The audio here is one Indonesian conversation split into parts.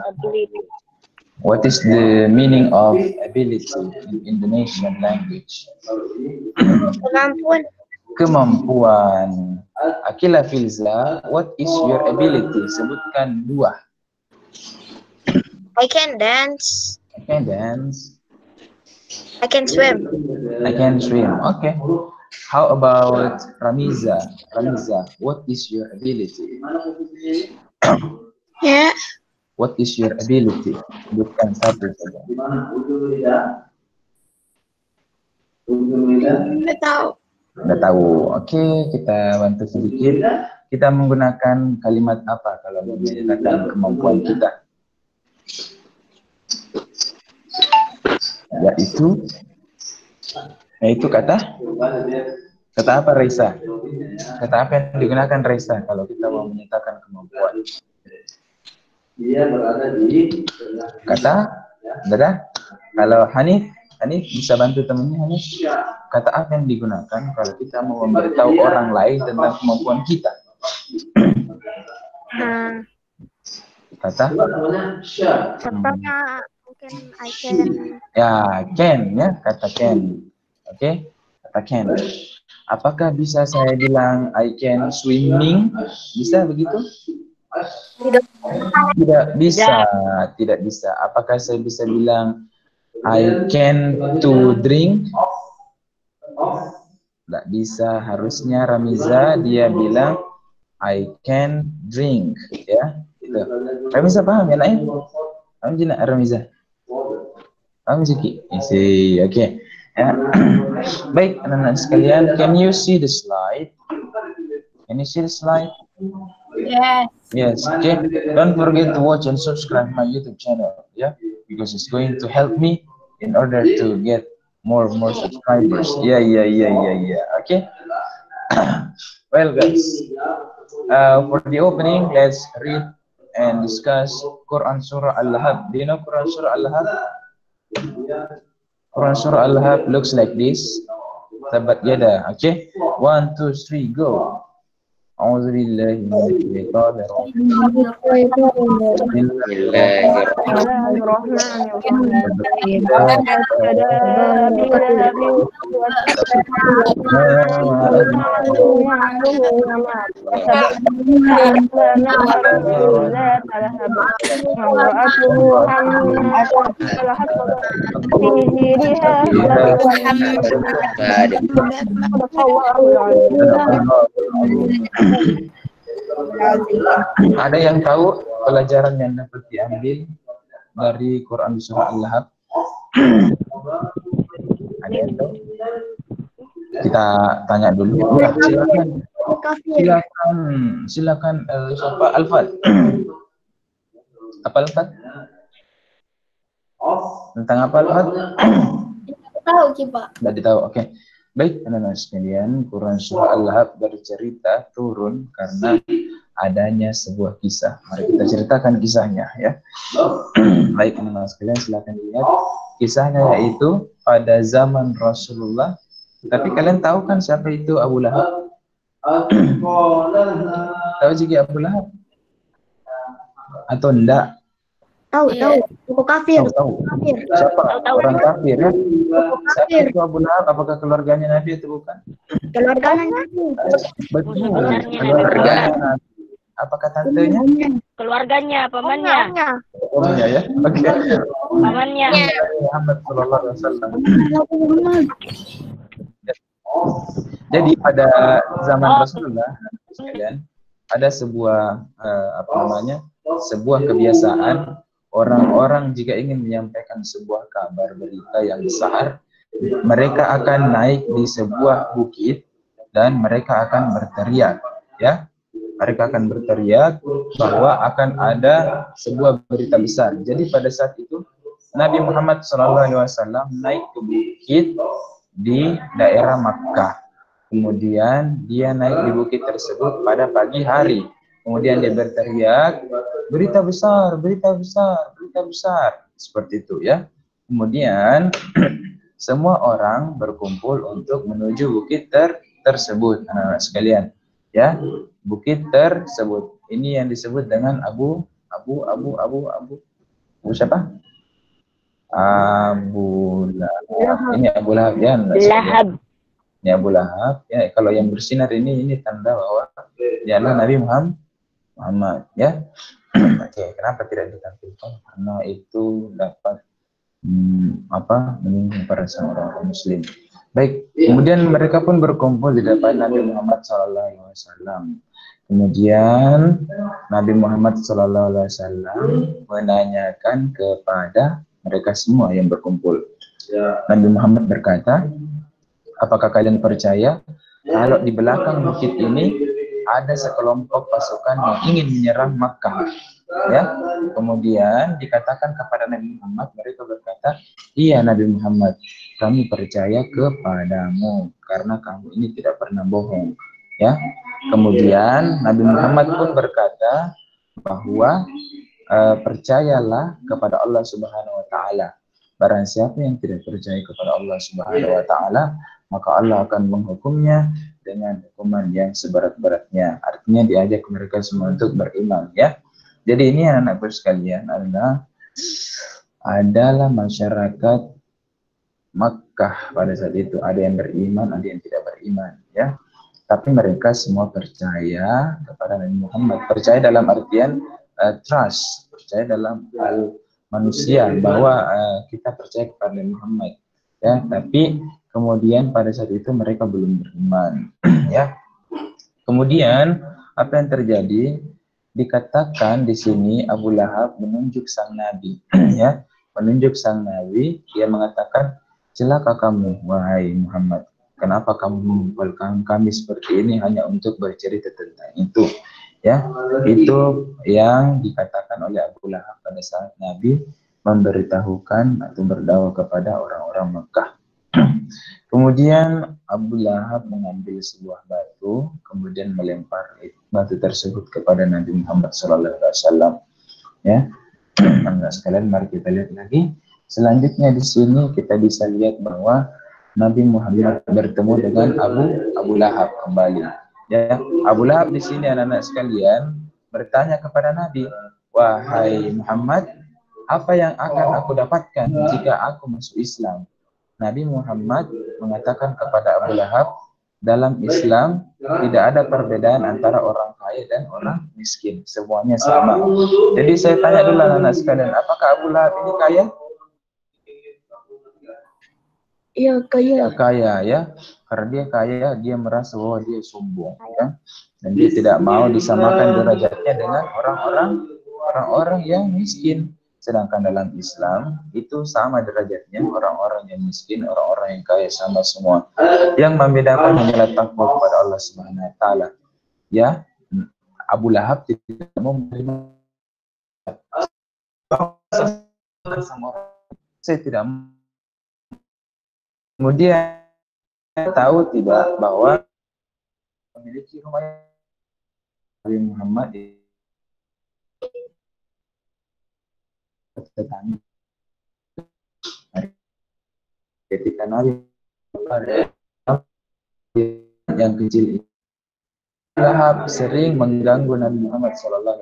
ability. What is the meaning of ability in Indonesian language? Kemampuan. Kemampuan. Akila Filza, what is your ability? Sebutkan dua. I can dance. I can dance. I can swim. I can swim. Okay. How about Ramiza? Ramiza, what is your ability? Ya. What is your ability? Bukan satu saja. Nggak tahu. Nggak tahu. Oke, kita bantu sedikit. Kita menggunakan kalimat apa kalau menyatakan kemampuan kita? Yaitu kata apa, Reza? Kata apa yang digunakan, Reza, kalau kita mau menyatakan kemampuan? Dia berada di kata, benar? Kalau Hanif bisa bantu temannya, Hanif. Kata apa yang digunakan kalau kita mau memberitahu orang lain tentang kemampuan kita? Kata? Contohnya mungkin I can. Ya, can ya, kata can. Oke, kata can. Apakah bisa saya bilang I can swimming? Bisa begitu? Tidak bisa. Apakah saya bisa bilang I can to drink? Tidak bisa. Harusnya Ramiza dia bilang I can drink, ya. Gitu. Ramiza paham ya, Naim? Paham tidak, Ramiza? Paham Ziki? Isi, oke. Ya. Baik, anak-anak sekalian, can you see the slide? Can you see the slide? Yes. Yes, okay. Don't forget to watch and subscribe my YouTube channel, yeah, because it's going to help me in order to get more subscribers. Yeah. Okay. Well, guys, for the opening, let's read and discuss Quran Surah Al-Lahab. Do you know Quran Surah Al-Lahab? Quran Surah Al-Lahab looks like this. Tabat yada. Okay. 1, 2, 3, go. أعوذ بالله من الشيطان الرجيم. Ada yang tahu pelajaran yang dapat diambil dari Quran Surah Al-Lahab? Ada yang tahu? Kita tanya dulu. Silakan siapa? Alfad. Apa Alfad? Tentang apa Alfad? Tahu Cipa. Tidak tahu. Oke. Baik, anak-anak sekalian, Quran Surah Al-Lahab bercerita turun karena adanya sebuah kisah. Mari kita ceritakan kisahnya, ya. Baik, anak-anak sekalian, silakan lihat kisahnya, yaitu pada zaman Rasulullah. Tapi kalian tahu kan siapa itu Abu Lahab? Tahu juga Abu Lahab? Atau enggak? Tahu. Buku kafir. Tahu. Siapa? Orang kafir, ya? Siapa itu Abu Lahab? Apakah keluarganya Nabi atau bukan? Keluarganya Nabi. Betul. Keluarganya Nabi. Apakah tantenya? Keluarganya, pamannya. Omnya, ya. Oke. Pamannya. Muhammad sallallahu alaihi wasallam. Jadi pada zaman Rasulullah sekalian ada sebuah sebuah kebiasaan orang-orang jika ingin menyampaikan sebuah kabar berita yang besar, mereka akan naik di sebuah bukit dan mereka akan berteriak, ya. Mereka akan berteriak bahwa akan ada sebuah berita besar. Jadi pada saat itu Nabi Muhammad SAW naik ke bukit di daerah Makkah. Kemudian dia naik di bukit tersebut pada pagi hari. Kemudian dia berteriak, berita besar, berita besar, berita besar. Seperti itu, ya. Kemudian semua orang berkumpul untuk menuju bukit tersebut, anak-anak sekalian. Ya, bukit tersebut. Ini yang disebut dengan Abu Abu siapa? Abu Lahab. Ini Abu Lahab ya. Lahab. Ini Abu Lahab. Ya, kalau yang bersinar ini tanda bahwa dia adalah Nabi Muhammad ya. Oke, kenapa tidak ditampilkan? Karena itu dapat menyinggung para orang Muslim. Baik, kemudian mereka pun berkumpul di depan Nabi Muhammad SAW. Kemudian Nabi Muhammad SAW menanyakan kepada mereka semua yang berkumpul. Nabi Muhammad berkata, apakah kalian percaya kalau di belakang bukit ini ada sekelompok pasukan yang ingin menyerang Makkah? Ya, kemudian dikatakan kepada Nabi Muhammad, mereka berkata, iya Nabi Muhammad, kami percaya kepadamu karena kamu ini tidak pernah bohong. Ya, kemudian Nabi Muhammad pun berkata bahwa percayalah kepada Allah Subhanahu Wa Taala. Barang siapa yang tidak percaya kepada Allah Subhanahu Wa Taala, maka Allah akan menghukumnya dengan hukuman yang seberat-beratnya. Artinya diajak mereka semua untuk beriman, ya. Jadi ini anak-anakku sekalian adalah masyarakat Makkah pada saat itu. Ada yang beriman, ada yang tidak beriman, ya. Tapi mereka semua percaya kepada Nabi Muhammad. Percaya dalam artian trust, percaya dalam hal manusia bahwa kita percaya kepada Nabi Muhammad, ya. Tapi kemudian pada saat itu mereka belum beriman, ya. Kemudian apa yang terjadi? Dikatakan di sini Abu Lahab menunjuk sang Nabi, ya, menunjuk sang Nabi. Dia mengatakan, celaka kamu, wahai Muhammad. Kenapa kamu mengumpulkan kami seperti ini hanya untuk bercerita tentang itu? Ya, itu yang dikatakan oleh Abu Lahab pada saat Nabi memberitahukan atau berdakwah kepada orang-orang Mekah. Kemudian Abu Lahab mengambil sebuah batu, kemudian melempar batu tersebut kepada Nabi Muhammad SAW. Ya, teman-teman sekalian, mari kita lihat lagi. Selanjutnya di sini kita bisa lihat bahwa Nabi Muhammad bertemu dengan Abu Lahab kembali. Ya, Abu Lahab di sini anak-anak sekalian bertanya kepada Nabi, wahai Muhammad, apa yang akan aku dapatkan jika aku masuk Islam? Nabi Muhammad mengatakan kepada Abu Lahab, dalam Islam tidak ada perbedaan antara orang kaya dan orang miskin, semuanya sama. Jadi saya tanya dulu anak-anak sekalian, apakah Abu Lahab ini kaya? Iya, kaya. Kaya, ya. Karena dia kaya, dia merasa bahwa dia sombong, ya. Dan dia tidak mau disamakan derajatnya dengan orang-orang yang miskin. Sedangkan dalam Islam itu sama derajatnya, orang-orang yang miskin, orang-orang yang kaya sama semua. Yang membedakan hanyalah takwa kepada Allah Subhanahu Wa Taala. Ya, Abu Lahab tidak mau menerima. Saya tidak mau. Kemudian tahu tidak bahwa memiliki rumah Nabi Muhammad tetangga. Ketika Nabi yang kecil itu, Lahab sering mengganggu Nabi Muhammad SAW.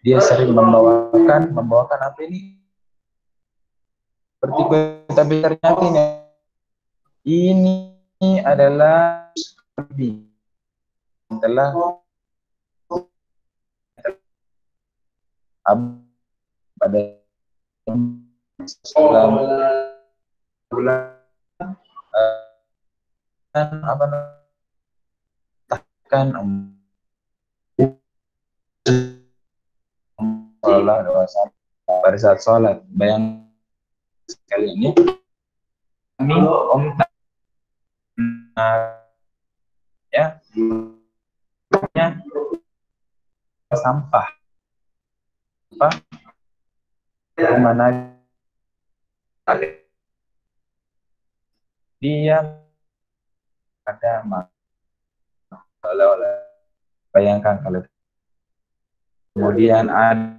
Dia sering membawakan apa ini? Seperti tapi ternyata ini adalah Nabi telah pada Islam apa kan pada saat sholat. Bayang sekali ini kami ya sampah mana dia ada oleh bayangkan kalau kemudian ada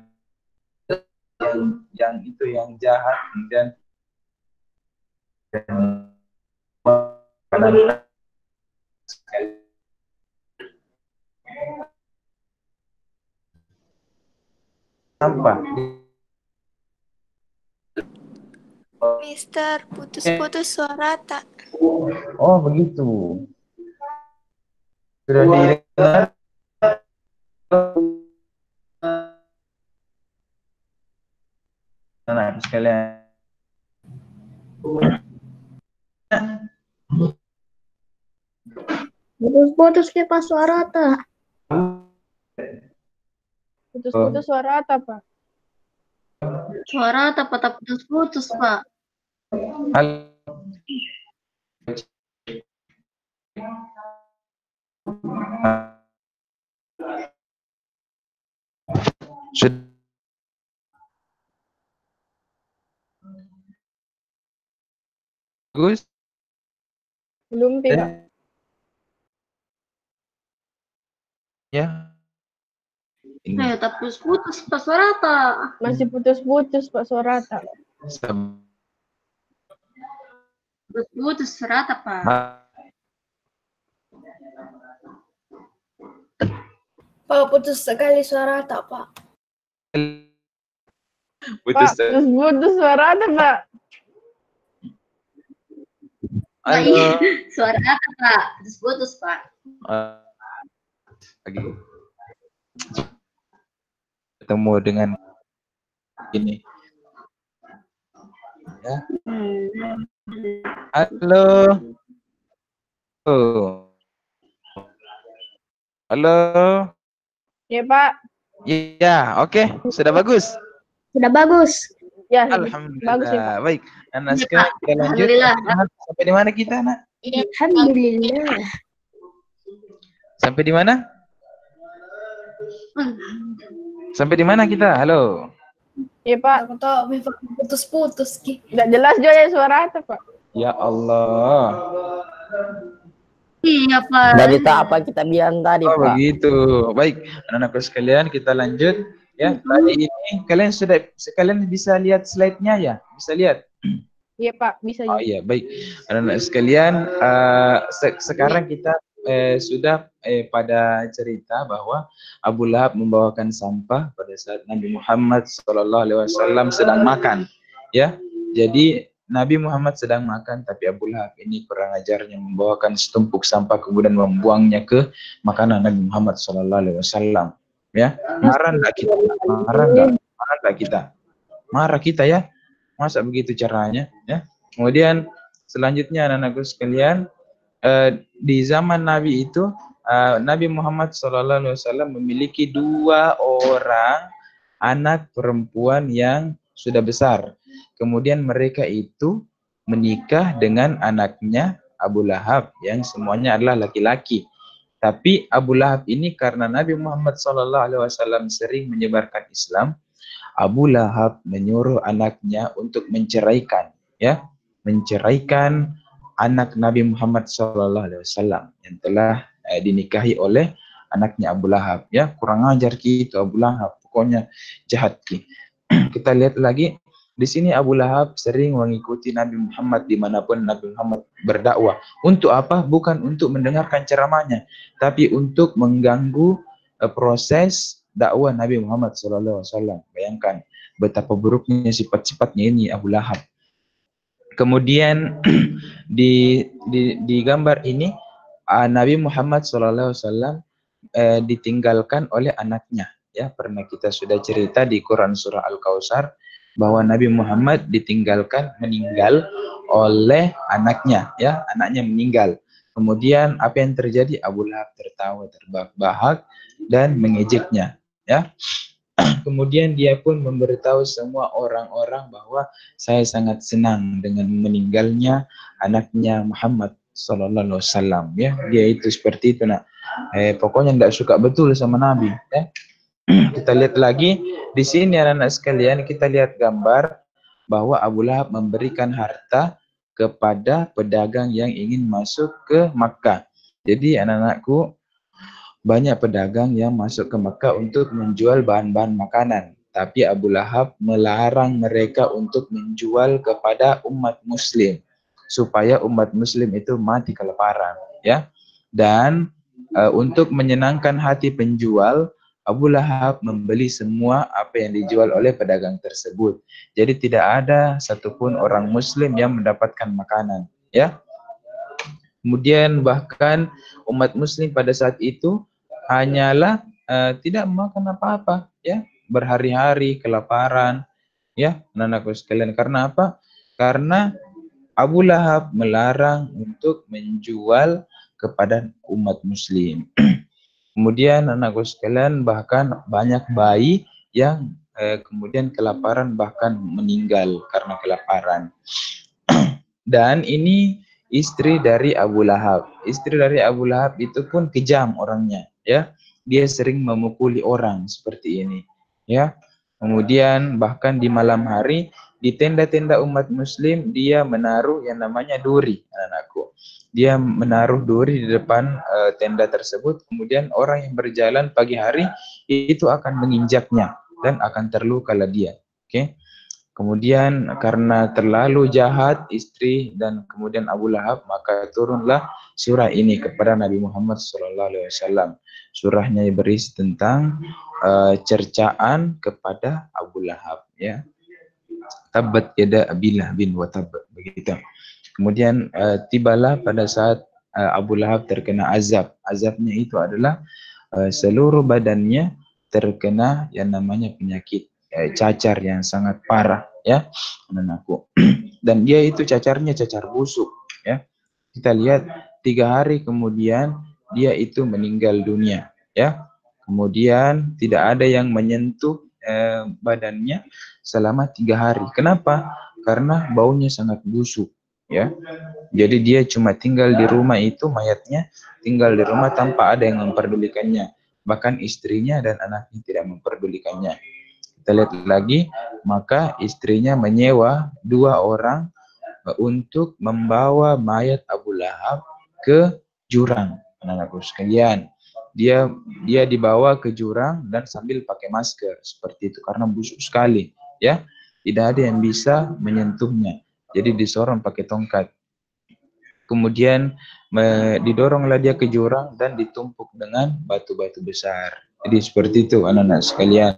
yang itu yang jahat dan sampah. Mister, putus-putus suara tak? Oh, begitu. Sudah didengar? Anak sekalian. Putus-putus ke Pak suara tak? Putus-putus suara apa, Pak? Suara tak putus-putus, Pak. Halo. Bagus. Belum, Pak. Ya. Ayo, tak putus-putus Pak suara tak? Masih putus-putus, Pak, suara tak? Putus suara tak, Pak? Pak, putus sekali suara tak, Pak? Putus. Putus suara tak, Pak? Halo. Suara tak, Pak? Putus-putus, Pak. Lagi ketemu dengan ini. Ya. Halo. Oh. Halo. Ya, Pak. Iya, oke. Sudah bagus. Sudah bagus. Ya, Alhamdulillah. bagus ya, Pak. Baik. Anak Iya, sekarang Pak. kita lanjut. Alhamdulillah. Sampai di mana kita, Nak? Alhamdulillah. Sampai di mana? Sampai di mana kita? Halo. Ya, Pak. Aku tahu, putus-putus, Ki. Nggak jelas juga ya suara tak, Pak? Ya Allah. Iya, Pak. Dari apa kita bilang tadi, Oh, Pak? begitu. Baik, anak-anakku sekalian, kita lanjut. Ya, tadi ini kalian bisa lihat slide-nya ya? Bisa lihat? Iya, Pak. Bisa Oh juga. iya, baik. Anak-anak sekalian, sekarang kita sudah pada cerita bahwa Abu Lahab membawakan sampah pada saat Nabi Muhammad SAW sedang makan. Ya, jadi Nabi Muhammad sedang makan, tapi Abu Lahab ini kurang ajarnya membawakan setumpuk sampah kemudian membuangnya ke makanan Nabi Muhammad SAW. Ya, marah enggak kita? Marah enggak? Marah enggak kita? Marah kita ya? Masa begitu caranya? Ya. Kemudian selanjutnya anak-anakku sekalian, di zaman Nabi itu Nabi Muhammad SAW memiliki 2 orang anak perempuan yang sudah besar. Kemudian mereka itu menikah dengan anaknya Abu Lahab yang semuanya adalah laki-laki. Tapi Abu Lahab ini karena Nabi Muhammad SAW sering menyebarkan Islam, Abu Lahab menyuruh anaknya untuk menceraikan, ya, menceraikan anak Nabi Muhammad SAW yang telah dinikahi oleh anaknya Abu Lahab. Ya, kurang ajar gitu Abu Lahab, pokoknya jahat ki. Kita lihat lagi di sini Abu Lahab sering mengikuti Nabi Muhammad dimanapun Nabi Muhammad berdakwah. Untuk apa? Bukan untuk mendengarkan ceramahnya, tapi untuk mengganggu proses dakwah Nabi Muhammad SAW. Bayangkan betapa buruknya sifat-sifatnya ini Abu Lahab. Kemudian di gambar ini Nabi Muhammad SAW ditinggalkan oleh anaknya. Ya, pernah kita sudah cerita di Quran surah Al-Kautsar bahwa Nabi Muhammad meninggal oleh anaknya. Ya, anaknya meninggal. Kemudian apa yang terjadi? Abu Lahab tertawa terbahak dan mengejeknya. Ya. Kemudian dia pun memberitahu semua orang-orang bahwa saya sangat senang dengan meninggalnya anaknya Muhammad Sallallahu Alaihi Wasallam. Ya, dia itu seperti itu nak. Pokoknya tidak suka betul sama Nabi. Ya. Kita lihat lagi di sini anak-anak sekalian, kita lihat gambar bahwa Abu Lahab memberikan harta kepada pedagang yang ingin masuk ke Makkah. Jadi anak-anakku, banyak pedagang yang masuk ke Makkah untuk menjual bahan-bahan makanan. Tapi Abu Lahab melarang mereka untuk menjual kepada umat muslim. Supaya umat muslim itu mati kelaparan. Ya. Dan untuk menyenangkan hati penjual, Abu Lahab membeli semua apa yang dijual oleh pedagang tersebut. Jadi tidak ada satupun orang Muslim yang mendapatkan makanan, ya. Kemudian bahkan umat Muslim pada saat itu hanyalah tidak makan apa-apa, ya, berhari-hari kelaparan, ya, anak-anakku sekalian. Karena apa? Karena Abu Lahab melarang untuk menjual kepada umat Muslim. Kemudian anakku sekalian, bahkan banyak bayi yang kemudian kelaparan bahkan meninggal karena kelaparan. Dan ini istri dari Abu Lahab. Istri dari Abu Lahab itu pun kejam orangnya, ya. Dia sering memukuli orang seperti ini, ya. Kemudian bahkan di malam hari di tenda-tenda umat Muslim dia menaruh yang namanya duri, anakku. Dia menaruh duri di depan tenda tersebut, kemudian orang yang berjalan pagi hari itu akan menginjaknya dan akan terlukalah dia. Oke. Kemudian karena terlalu jahat istri dan kemudian Abu Lahab, maka turunlah surah ini kepada Nabi Muhammad SAW. Surahnya berisi tentang cercaan kepada Abu Lahab, ya. Tabbat yada Abi Lahabin wa tabb, begitu. Kemudian tibalah pada saat Abu Lahab terkena azab. Azabnya itu adalah seluruh badannya terkena yang namanya penyakit cacar yang sangat parah, ya, anakku. Dan dia itu cacarnya cacar busuk, ya. Kita lihat 3 hari kemudian dia itu meninggal dunia, ya. Kemudian tidak ada yang menyentuh badannya selama 3 hari. Kenapa? Karena baunya sangat busuk, ya. Jadi dia cuma tinggal di rumah itu, mayatnya tinggal di rumah tanpa ada yang memperdulikannya. Bahkan istrinya dan anaknya tidak memperdulikannya. Kita lihat lagi, maka istrinya menyewa 2 orang untuk membawa mayat Abu Lahab ke jurang, anak-anakku sekalian. Dia dibawa ke jurang dan sambil pakai masker seperti itu karena busuk sekali, ya. Tidak ada yang bisa menyentuhnya. Jadi disorong pakai tongkat. Kemudian didoronglah dia ke jurang dan ditumpuk dengan batu-batu besar. Jadi seperti itu anak-anak sekalian.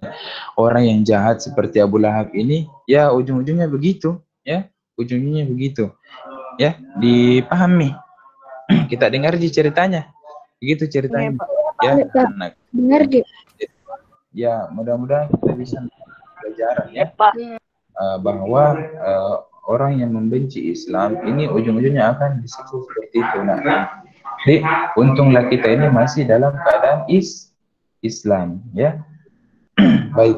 Orang yang jahat seperti Abu Lahab ini, ya ujung-ujungnya begitu, ya. Ujungnya begitu, ya. Dipahami. Kita dengar di ceritanya. Begitu ceritanya. Ya, anak. Dengar deh. Ya, mudah-mudahan kita bisa belajar, ya. Bahwa orang yang membenci Islam ini ujung-ujungnya akan disiksa seperti itu. Nah, jadi untunglah kita ini masih dalam keadaan Islam, ya. Baik,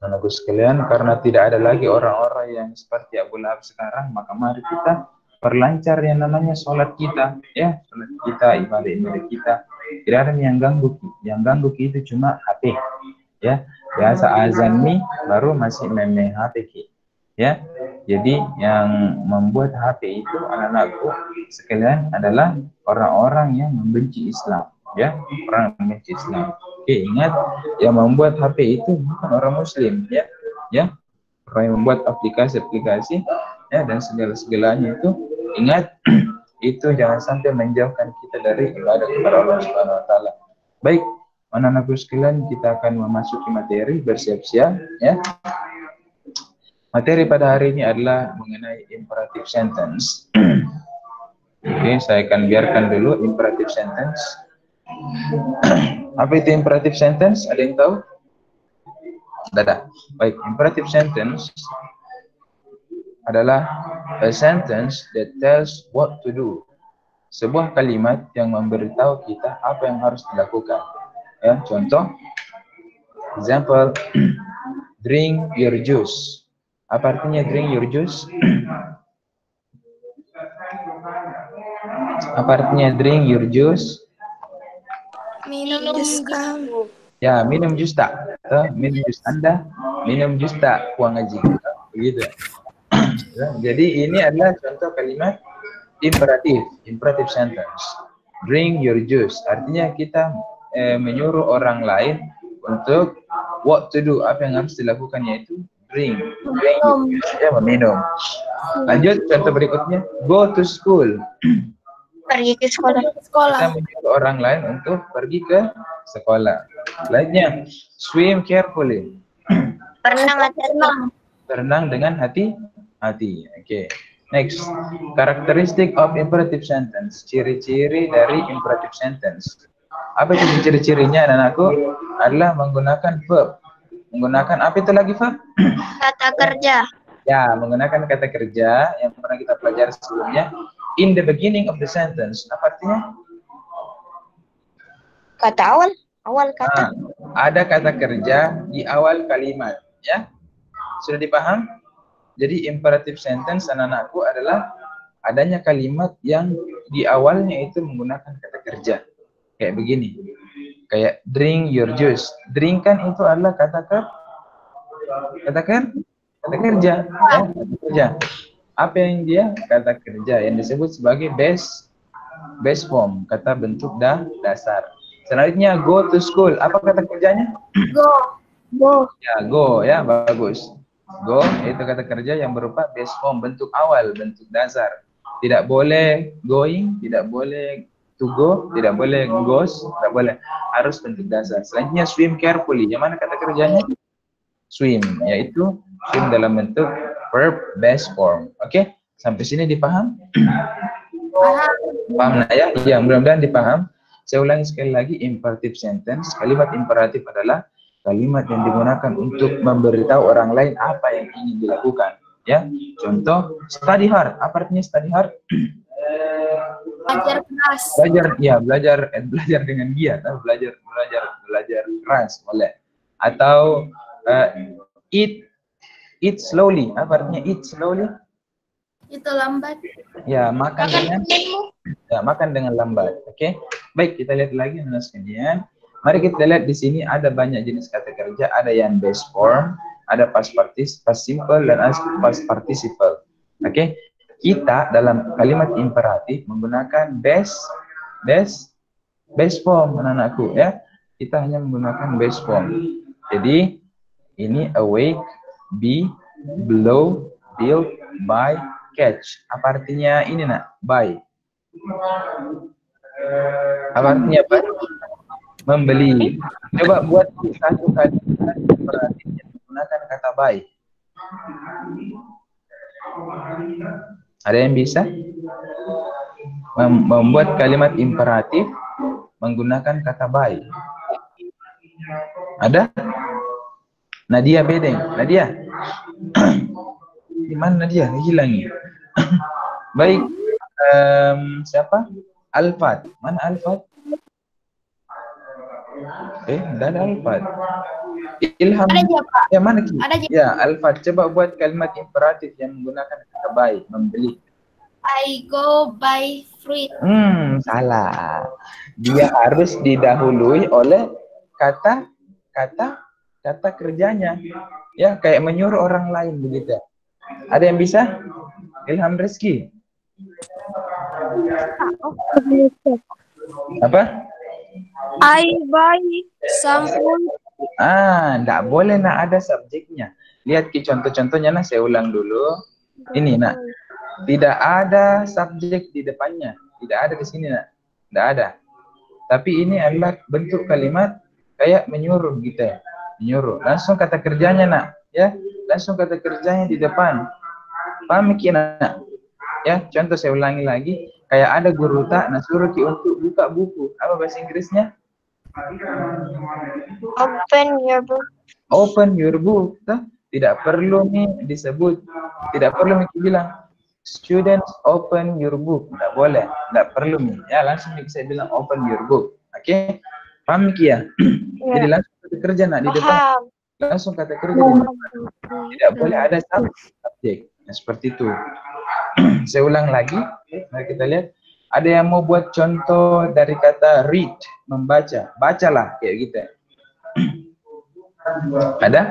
anakku sekalian, karena tidak ada lagi orang-orang yang seperti Abu Lahab sekarang, maka mari kita perlancar yang namanya sholat kita, ya. Sholat kita, ibadah kita. Tidak ada yang ganggu. Yang ganggu itu cuma HP, ya. Biasa azan nih baru masih main HP, ya. Jadi yang membuat HP itu anak-anakku sekalian adalah orang-orang yang membenci Islam, ya. Orang yang membenci Islam. Oke, ingat, yang membuat HP itu bukan orang Muslim, ya. Ya. Orang yang membuat aplikasi-aplikasi, ya, dan segala-segalanya itu, ingat, itu jangan sampai menjauhkan kita dari ibadah kepada Allah Subhanahu wa taala. Baik, anak-anakku sekalian, kita akan memasuki materi, bersiap-siap, ya. Materi pada hari ini adalah mengenai imperative sentence. Oke, saya akan biarkan dulu imperative sentence. Apa itu imperative sentence? Ada yang tahu? Tidak. Baik, imperative sentence adalah a sentence that tells what to do. Sebuah kalimat yang memberitahu kita apa yang harus dilakukan. Ya, contoh, example, drink your juice. Apa artinya drink your juice? Apa artinya drink your juice? Minum jus kamu. Ya, minum jus tak? Minum jus Anda, minum jus tak? Puang ngaji. Begitu. Jadi ini adalah contoh kalimat imperative sentence. Drink your juice. Artinya kita menyuruh orang lain untuk what to do, apa yang harus dilakukan, yaitu drink ya, meminum. Lanjut contoh berikutnya, go to school. Pergi ke sekolah. Kita menyuruh orang lain untuk pergi ke sekolah. Selanjutnya, swim carefully. Berenang dengan hati-hati. Oke. Next, characteristic of imperative sentence. Ciri-ciri dari imperative sentence. Apa itu ciri-cirinya, anak-anakku? Adalah menggunakan verb. Menggunakan apa itu lagi, verb? Kata kerja. Ya, menggunakan kata kerja yang pernah kita pelajari sebelumnya. In the beginning of the sentence. Apa artinya? Kata awal. Awal kata. Ada kata kerja di awal kalimat. Ya, sudah dipaham? Jadi imperative sentence anak-anakku adalah adanya kalimat yang di awalnya itu menggunakan kata kerja. Kayak begini. Kayak drink your juice. Drink kan itu adalah kata kerja. Ya, kata kerja. Apa yang dia? Kata kerja yang disebut sebagai base form, kata bentuk dasar. Selanjutnya go to school. Apa kata kerjanya? Go. Ya, go ya, bagus. Go itu kata kerja yang berupa base form, bentuk awal, bentuk dasar. Tidak boleh going, tidak boleh to go, tidak boleh goes, tidak boleh. Harus bentuk dasar. Selanjutnya swim carefully. Yang mana kata kerjanya? Swim, yaitu swim dalam bentuk verb base form. Oke, sampai sini dipaham? Paham nak ya? Ya, mudah-mudahan dipaham. Saya ulangi sekali lagi, imperative sentence. Kalimat imperatif adalah kalimat yang digunakan untuk memberitahu orang lain apa yang ingin dilakukan. Ya, contoh study hard. Apa artinya study hard? Belajar keras. Belajar dengan giat. Belajar keras, boleh. Atau eat slowly. Apa artinya eat slowly? Itu lambat. Ya, makan dengan lambat. Oke. Baik, kita lihat lagi anak sekalian. Mari kita lihat di sini ada banyak jenis kata kerja, ada yang base form, ada past simple dan past participle. Oke. Kita dalam kalimat imperatif menggunakan base form anak-anakku ya. Kita hanya menggunakan base form. Jadi ini awake, be, blow, build, buy, catch. Apa artinya ini nak? Buy. Apa artinya buy? Membeli. Coba buat satu kalimat imperatif yang menggunakan kata buy. Ada yang bisa membuat kalimat imperatif menggunakan kata buy? Ada? Nadia Bedeng. Nadia. Di mana Nadia? Hilang ya. Baik. Siapa? Alfat. Mana Alfat? Tidak ada Alfat. Ilham. Ada aja, Pak. Ya, mana Ki? Ada aja. Ya, Alfat. Coba buat kalimat imperatif yang menggunakan kata buy, membeli. I go buy fruit. Salah. Dia harus didahului oleh kata kerjanya. Ya, kayak menyuruh orang lain begitu. Ada yang bisa? Ilham Rizky. Apa? I buy some food. Enggak boleh nak ada subjeknya. Lihat Ki contoh-contohnya nah, saya ulang dulu. Ini nak. Tidak ada subjek di depannya. Tidak ada di sini nak. Tidak ada. Tapi ini adalah bentuk kalimat kayak menyuruh gitu ya. Menyuruh. Langsung kata kerjanya nak. Ya, langsung kata kerjanya di depan. Paham Ki nak? Ya, contoh saya ulangi lagi. Kayak ada guru tak nah suruh Ki untuk buka buku. Apa bahasa Inggrisnya? Open your book. Open your book. Tidak perlu nih disebut. Tidak perlu Ki bilang students open your book. Tidak boleh. Tidak perlu nih. Ya, langsung saya bilang open your book. Oke? Paham Ki ya? Jadi langsung kata kerja nak di depan. Langsung kata kerja di depan. Tidak boleh ada subjek. Nah, seperti itu. Saya ulang lagi. Mari kita lihat. Ada yang mau buat contoh dari kata read, membaca. Bacalah kayak gitu. Ada?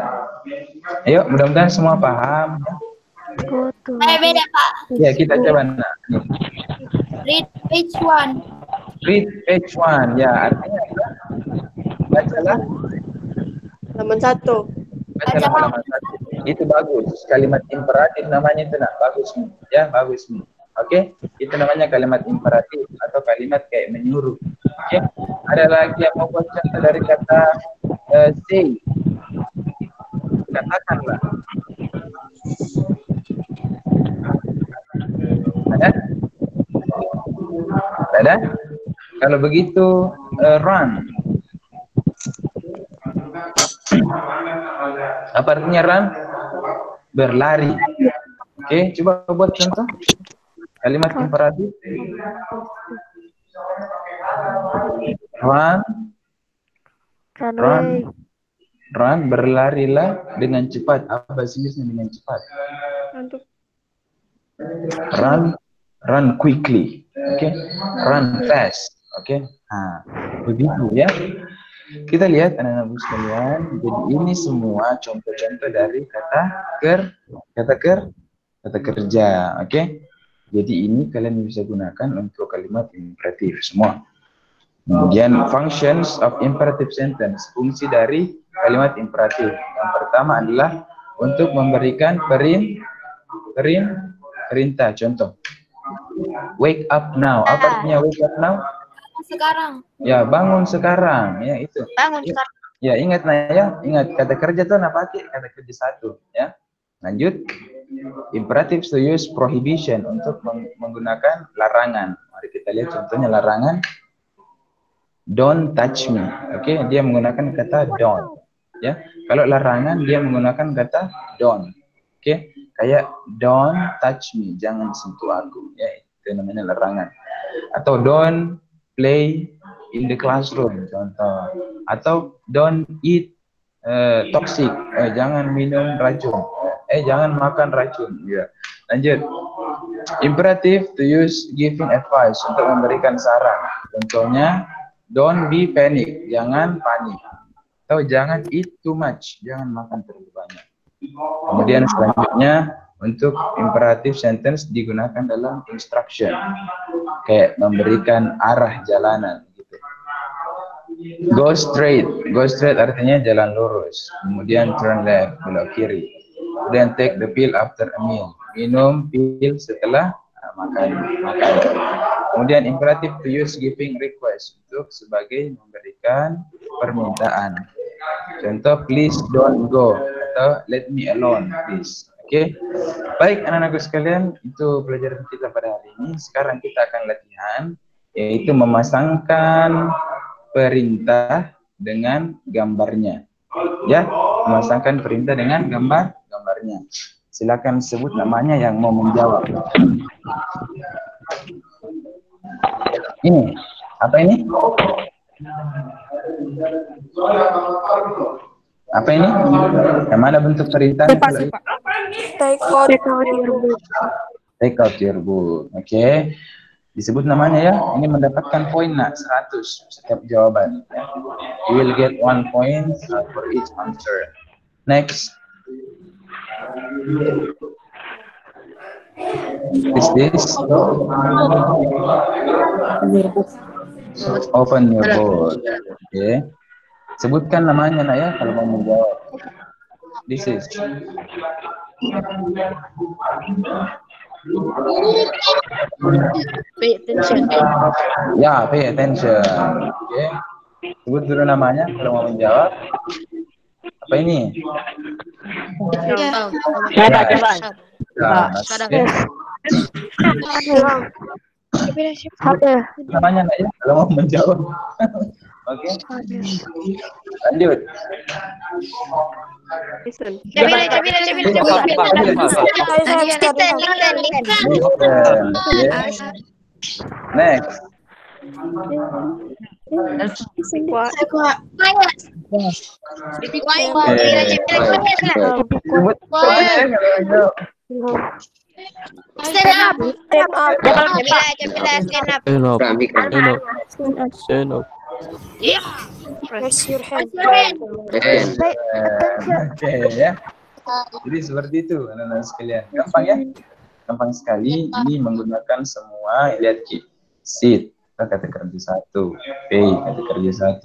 Ayo, mudah-mudahan semua paham. Beda, Pak. Ya, kita coba. Nah. Read page 1. Read page 1. Ya, artinya apa? Bacalah. Halaman 1. Bacalah halaman 1. Itu bagus. Kalimat imperatif namanya itu nak. Bagus nih. Ya, bagus nih. Oke, itu namanya kalimat imperatif atau kalimat kayak menyuruh. Oke. Ada lagi yang mau buat contoh dari kata say. Katakanlah. Ada? Ada? Kalau begitu run. Apa artinya run? Berlari. Oke, coba buat contoh. Kalimat imperatif. Run. Run, berlarilah dengan cepat. Apa bahasa Inggrisnya dengan cepat? Run quickly. Oke. Run fast. Oke. Nah, begitu ya. Kita lihat anak-anak sekalian, jadi ini semua contoh-contoh dari kata kerja, oke? Jadi ini kalian bisa gunakan untuk kalimat imperatif semua. Kemudian functions of imperative sentence, fungsi dari kalimat imperatif. Yang pertama adalah untuk memberikan perintah. Contoh, wake up now. Apa artinya wake up now? Sekarang. Ya, bangun sekarang, ya itu. Bangun sekarang. Ya, ingat Naya, ingat kata kerja tuh apa pakai kata kerja satu, ya. Lanjut, imperative to use prohibition untuk menggunakan larangan. Mari kita lihat contohnya larangan. Don't touch me, oke? Dia menggunakan kata don't, ya. Kalau larangan dia menggunakan kata don't, oke? Kayak don't touch me, jangan sentuh aku, ya. Itu namanya larangan. Atau don't play in the classroom, contoh. Atau don't eat toxic, jangan minum racun, jangan makan racun, ya. Lanjut, imperative to use giving advice, untuk memberikan saran. Contohnya, don't be panic, jangan panik. Atau jangan eat too much, jangan makan terlalu banyak. Kemudian selanjutnya, untuk imperative sentence digunakan dalam instruction, kayak memberikan arah jalanan gitu. Go straight artinya jalan lurus. Kemudian turn left, belok kiri. Kemudian take the pill after a meal, minum pil setelah makan. Kemudian imperative to use giving request, untuk sebagai memberikan permintaan. Contoh, please don't go, atau let me alone please. Oke. Baik anak-anakku sekalian, itu pelajaran kita pada hari ini. Sekarang kita akan latihan, yaitu memasangkan perintah dengan gambarnya. Ya, memasangkan perintah dengan gambarnya. Silakan sebut namanya yang mau menjawab. Ini, apa ini? Apa ini? Yang mana bentuk perintah? Take out your book. Oke. Disebut namanya ya. Ini mendapatkan poin 100 setiap jawaban. You will get 1 point for each answer. Next. Is this? Open your book. Oke. Sebutkan namanya nak ya kalau mau menjawab. This is. Pay attention. Ya, pay attention. Oke. Sebut dulu namanya kalau mau menjawab. Apa ini? Namanya nak ya kalau mau menjawab. Oke. Lanjut. Next. Stand up. Raise your hand. Oke ya. Jadi seperti itu anak-anak sekalian. Gampang ya? Gampang sekali. Ini menggunakan semua, lihat Ki. Sit, kata kerja 1. Pay, kata kerja 1.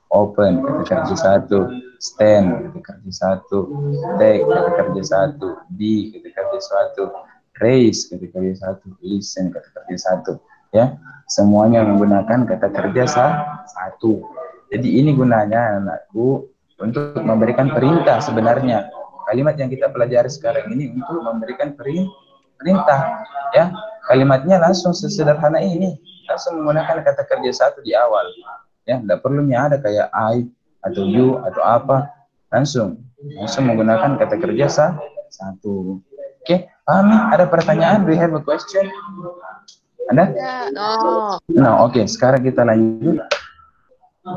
Open, kata kerja 1. Stand, kata kerja 1. Take, kata kerja 1. Be, kata kerja 1. Raise, kata kerja 1. Listen, kata kerja 1. ya. Semuanya menggunakan kata kerja satu. Jadi ini gunanya anakku untuk memberikan perintah sebenarnya. Kalimat yang kita pelajari sekarang ini untuk memberikan perintah, ya. Kalimatnya langsung sesederhana ini, langsung menggunakan kata kerja satu di awal, ya. Tidak perlunya ada kayak I atau you atau apa, langsung menggunakan kata kerja satu. Oke, paham nih? Ada pertanyaan? Do you have a question? Ada? No. Oke, sekarang kita lanjut.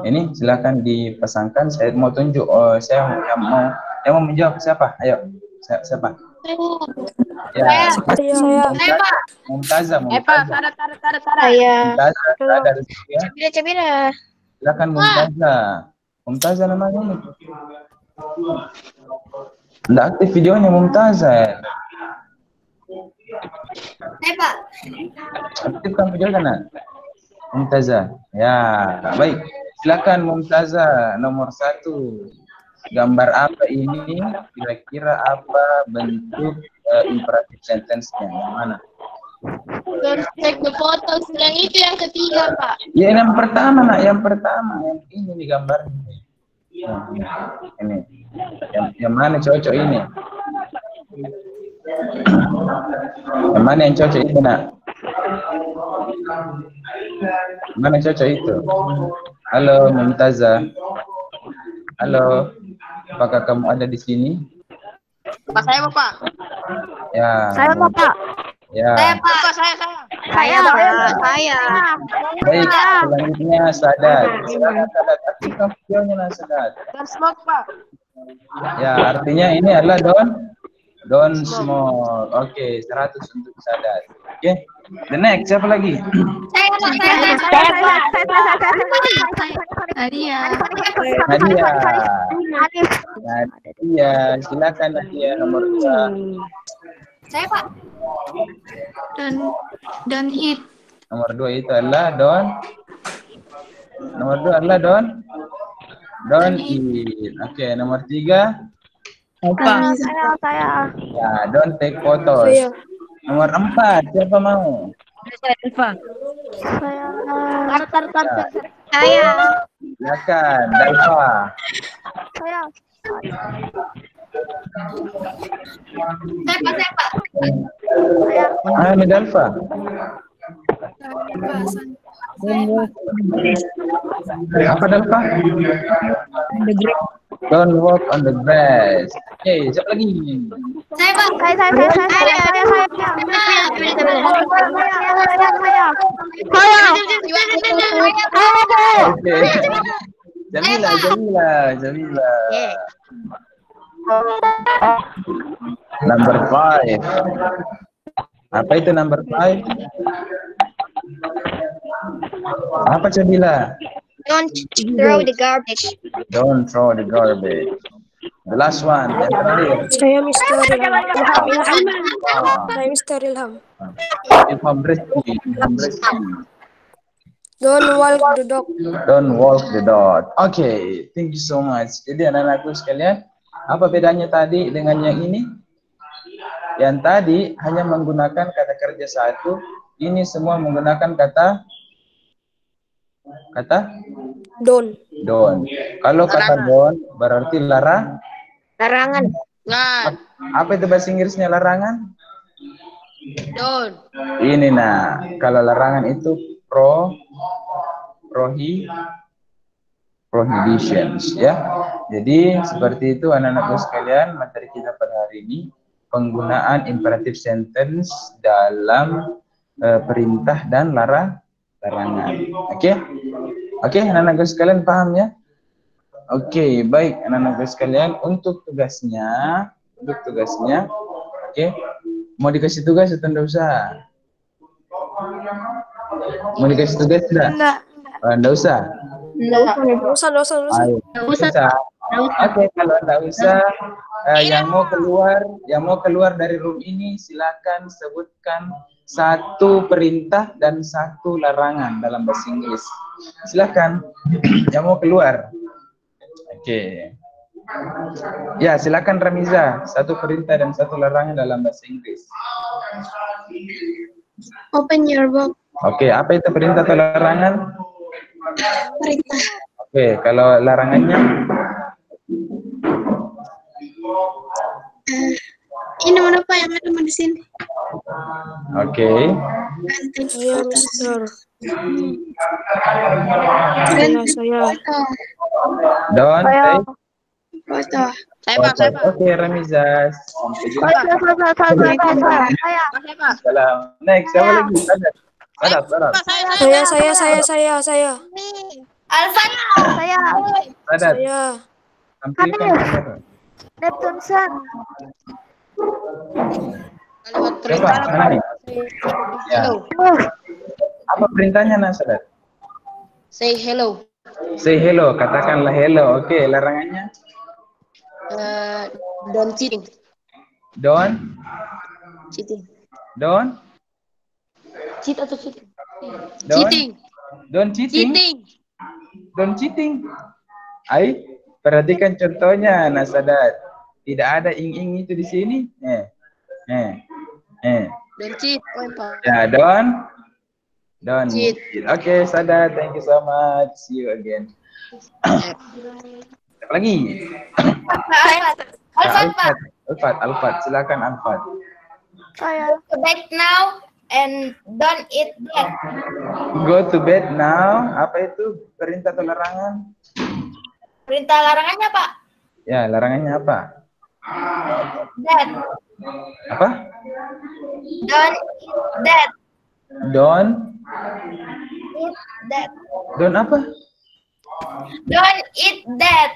Ini silakan dipesankan. Saya mau tunjuk. Saya yang mau menjawab siapa? Ayo, siapa? Ya. Saya. Mumtazah. Saya. Ada di sini ya. Cemira. Silakan Mumtazah. Mumtazah namanya ini. Nggak aktif videonya Mumtazah. Pak. Aktifkan video kan? Mumtazah. Ya, baik. Silakan Mumtazah nomor 1. Gambar apa ini? Kira-kira apa bentuk imperatif sentence-nya? Yang mana? Don't take the photos. Yang itu yang ketiga, Pak. Ya, yang pertama, nak. Yang pertama. Yang ini nih gambarnya. Ini. Yang mana cocok ini? Yang mana yang cocok itu, nak? Mana cocok itu? Halo, Mumtazah. Halo. Apakah kamu ada di sini? Pak saya Bapak. Ya. Saya Bapak. Ya. Saya Pak. Saya. Baik, selanjutnya Sadat. Silakan Sadat. Aktifkan videonya lah Sadat. Dan smoke Pak. Ya, artinya ini adalah don't smoke. Oke, 100 untuk Sadat. Oke. The next, siapa lagi? Saya, Pak. Nadia. Nadia, silakan Nadia nomor 2. Saya, Pak. Don't eat. Nomor 2 itu adalah don't eat. Oke, nomor 3. Saya. Ya, don't take photos. Saya. Nomor 4, siapa mau? Saya. Silakan, Dalfa. Saya. Ini Dalfa. Apa Dalfa? Don't walk on the grass. Oke, siapa lagi? Saya, Pak. Oke. Jamila. Number 5. Apa itu number 5? Apa Jamila? Don't throw the garbage. Don't throw the garbage. The last one, yang terakhir. Saya Mr. Ilham. Ilham Rizky. Don't walk the dog. Don't walk the dog. Oke, thank you so much. Jadi anak-anakku sekalian, apa bedanya tadi dengan yang ini? Yang tadi hanya menggunakan kata kerja satu, ini semua menggunakan kata Don't. Kalau kata don't berarti Larangan. Apa itu bahasa Inggrisnya larangan? Don't. Ini nah, kalau larangan itu prohibitions ya. Jadi seperti itu anak-anakku sekalian, materi kita pada hari ini penggunaan imperative sentence dalam perintah dan larangan. Oke, anak-anakku sekalian paham ya? Oke, baik anak-anakku sekalian, untuk tugasnya, oke, mau dikasih tugas atau enggak usah? Mau dikasih tugas enggak? Enggak usah. Enggak usah. Oke, kalau enggak usah, yang mau keluar dari room ini silakan sebutkan 1 perintah dan 1 larangan dalam bahasa Inggris. Silakan yang mau keluar. Oke. Ya, silakan Ramiza, 1 perintah dan 1 larangan dalam bahasa Inggris. Open your book. Oke, apa itu perintah atau larangan? Perintah. Oke, kalau larangannya? Ini mana Pak yang ada di sini? Oke. Saya, Mister. Ganti Saya. foto. Don't say Foto. Saya Pak, saya Pak. Oke, Ramizas. Sampai jumpa. Saya. Salam. Next, siapa lagi? Sadat. Pak, Saya. Alfan. Saya. Sadat. Saya. Tampilkan kamera. Neptune Sun. Kalimat Coba, perintah. mana nih? Ya. Hello. Apa perintahnya, Sadat? Say hello. Say hello, katakanlah hello. Oke, larangannya? Don't cheating. Don't Cheat atau cheating? Don't Cheating. don't cheating. Cheating. Don't cheating. Ai, perhatikan contohnya, Sadat. Tidak ada ing-ing itu di sini. Don't cheat. Oh, Pak. Ya, don't Cheat. Oke, Sadat, thank you so much. See you again. Siapa lagi? Alfat, silakan Alfat. Go back now and don't eat that. Go to bed now. Apa itu? Perintah atau larangan? Perintah larangannya, Pak. Ya, larangannya apa? That. Apa? Don't eat that. Don't Eat that. don't apa? Don't eat that.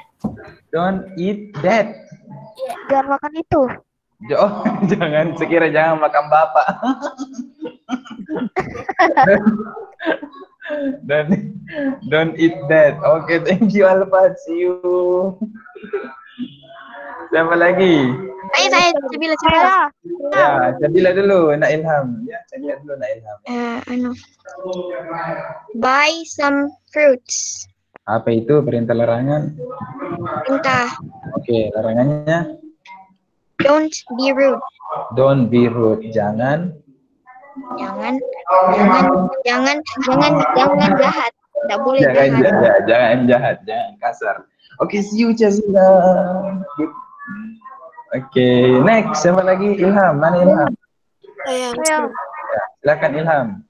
Don't eat that. Jangan makan itu. Oh, jangan sekira jangan makan bapak. don't eat that. Oke, thank you Alfat. See you. Siapa lagi? Saya Sabila. Ya, Sabila dulu, Nak Ilham. Ya, Sabila dulu, Nak Ilham. Buy some fruits. Apa itu perintah larangan? Perintah. Oke, larangannya? Don't be rude. Don't be rude. Jangan Jangan jahat. Tidak boleh jahat. Jangan jahat, jangan kasar. Oke, see you Jazila. Oke, next siapa lagi? Ilham, mana Ilham? Saya. Ya, silakan Ilham.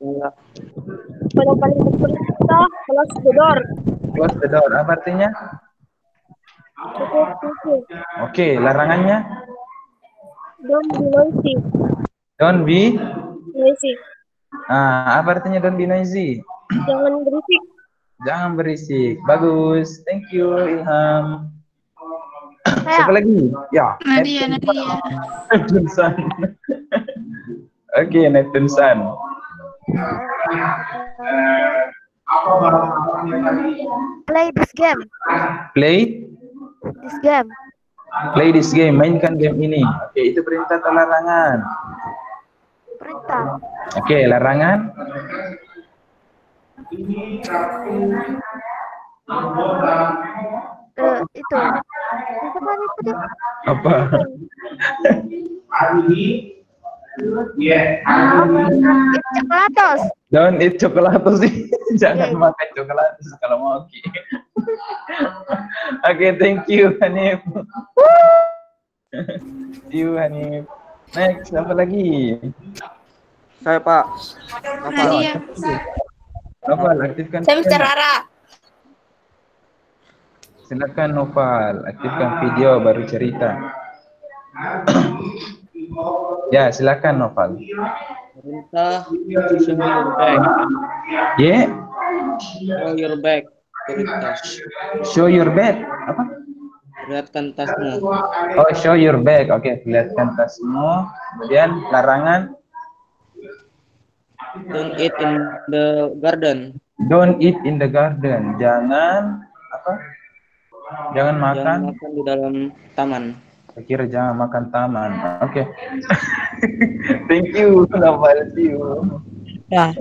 Pada paling kita close the door. Close the door, apa artinya? Oke, larangannya? Don't be noisy. Don't be Noisy. apa artinya don't be noisy? Jangan berisik. Jangan berisik. Bagus. Thank you Ilham. Siapa lagi? Ya. Nadia. Neptune Sun. Oke, Neptune Sun. Play this game. Play this game. Mainkan game ini. Oke, itu perintah atau larangan? Perintah. Oke, larangan. Itu. Apa? Coklatos. Don't eat chocolatos sih. Jangan makan chocolatos kalau mau. Oke, thank you Hanif. Thank you Hanif. Next, apa lagi? Saya Pak. Nadia. Noval, aktifkan. Saya Mr. Rara. Silakan Noval, aktifkan video baru cerita. Ya, silakan Noval. Perintah show your back. Yeah. Show your back. Perintah. Show your bed. Apa? Perlihatkan tasmu. Oh, show your bag. Oke, perlihatkan tasmu. Kemudian larangan. Don't eat in the garden. Don't eat in the garden. Jangan apa? Jangan makan. Jangan makan di dalam taman. Saya kira jangan makan taman. Oke. Thank you, Noval. See you. Ya.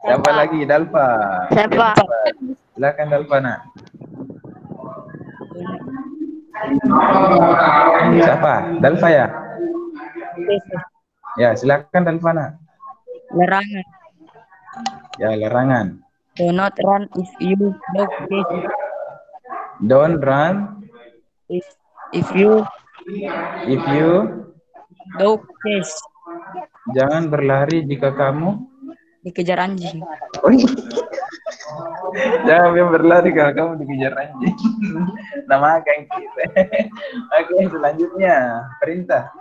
Siapa lagi? Dalfa. Siapa? Silakan Dalfa, nak. Siapa? Dalfa ya? Ya, silakan Dalfa, nak. Larangan. Ya, larangan. Do not run if you dog chase. Don't run If you if you, dog chase. jangan berlari jika kamu, Dikejar anjing. jangan berlari kalau kamu dikejar anjing. Nama geng kita. Oke, selanjutnya perintah.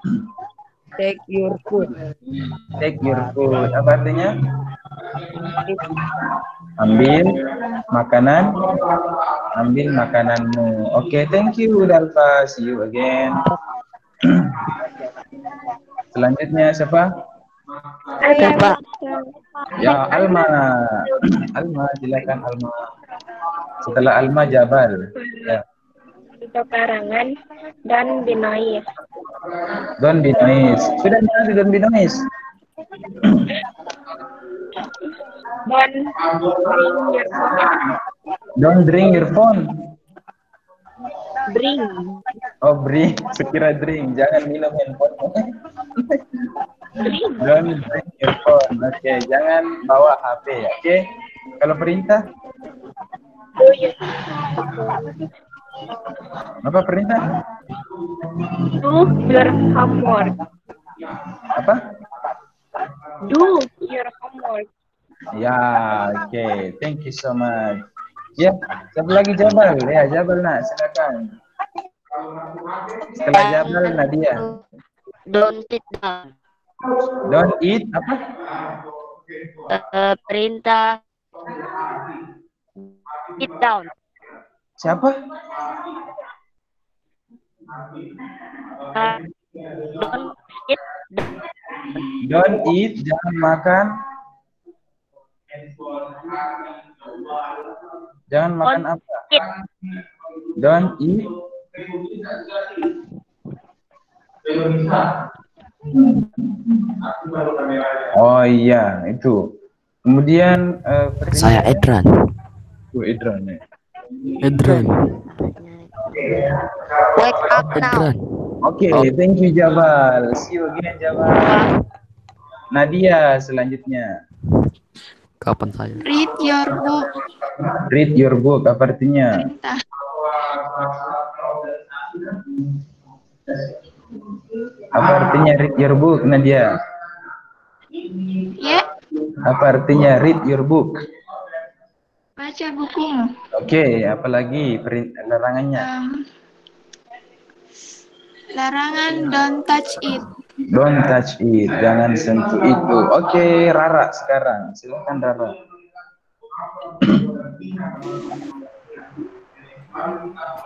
Take your food. Take your food. Apa artinya? Ambil makanan. Ambil makananmu. Oke, thank you Dalfa. See you again. Selanjutnya siapa? Saya, Pak. Ya, Alma. Alma, silakan Alma. Setelah Alma Jabal. Ya. Karangan dan binois. Don't be noise. Sudah nanti don't be noise. Don't bring your phone. Bring. Oh, bring. Sekira drink. Jangan minum handphone. Don't bring your phone. Oke, jangan bawa HP. Oke. Kalau perintah? Apa perintah? Do your homework. Apa? Do your homework. Ya, oke. Thank you so much. Ya, satu lagi Jabal. Ya, Jabal nak, silakan. Setelah Jabal Nadia. Don't sit down. Don't eat apa? Perintah sit down. Siapa? Don't sit down. Don't eat, jangan makan. Jangan makan apa? Eat. Don't eat. Oh iya, itu. Kemudian Saya Edran. Edran ya. Edran. Wake up now. Edran. Oke, thank you Jabal. See you again Jabal. Nadia selanjutnya. Kapan saya? Read your book. Read your book, apa artinya? Perintah. Apa artinya read your book, Nadia? Ya, Apa artinya read your book? baca bukumu. Oke, apalagi larangannya? Larangan don't touch it. Don't touch it, jangan sentuh itu. Oke, Rara sekarang. Silakan Rara.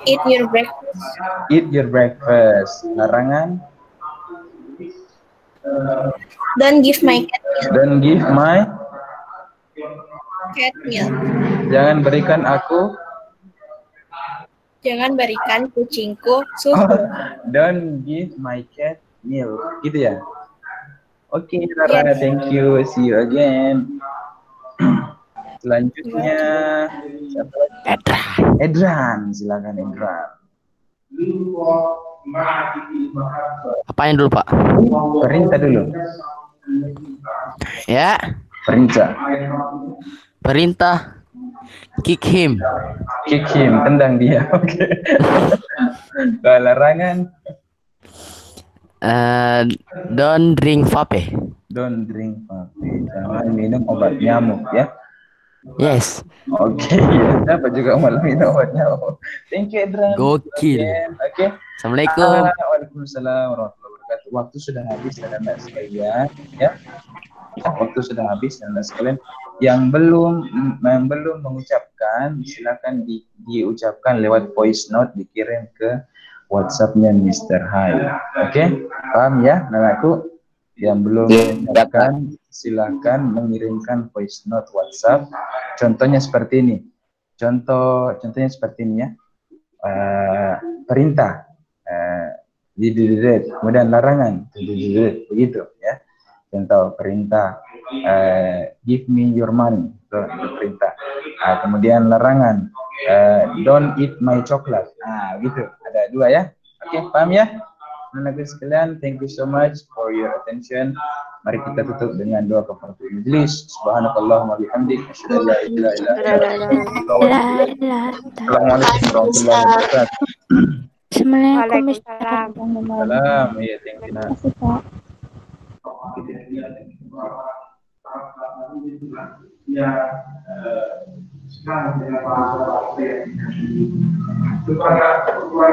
Eat your breakfast. Eat your breakfast. Larangan? Don't give my cat milk. Don't give my Cat milk. Jangan berikan aku. Jangan berikan kucingku Oh, susu. don't give my cat milk. Gitu ya? Oke, Rara, thank you. See you again. Selanjutnya siapa lagi? Edran, silakan Edran. Apain dulu, Pak? Perintah dulu. Ya, Perintah. perintah. Kick him. Kick him, tendang dia. Oke. Kalau larangan, Don't drink vape. don't drink vape. Jangan minum obat nyamuk ya. Yes. Oke, siapa juga malah minum obat nyamuk. Thank you Edran. Gokil. Oke. Assalamualaikum. Waalaikumsalam warahmatullahi wabarakatuh. Waktu sudah habis teman-teman sekalian, ya. Waktu sudah habis teman-teman sekalian. Yang belum mengucapkan, silakan diucapkan lewat voice note, dikirim ke WhatsApp-nya Mr. Hai. Oke, paham ya, namaku? Yang belum mengucapkan, silakan mengirimkan voice note WhatsApp. Contohnya seperti ini. Contohnya seperti ini ya. Perintah. Kemudian larangan. Begitu ya. Contoh perintah. Give me your money. Itu perintah. Kemudian larangan. Don't eat my chocolate. Gitu. Ada dua ya. Oke, paham ya? anak sekalian, thank you so much for your attention. Mari kita tutup dengan doa kafaratul majlis. Subhanakallahumma bihamdik, asyhadu an la ilaha illa anta, assalamualaikum warahmatullahi wabarakatuh. Waalaikumsalam. Salam, ya, thank you. Sekarang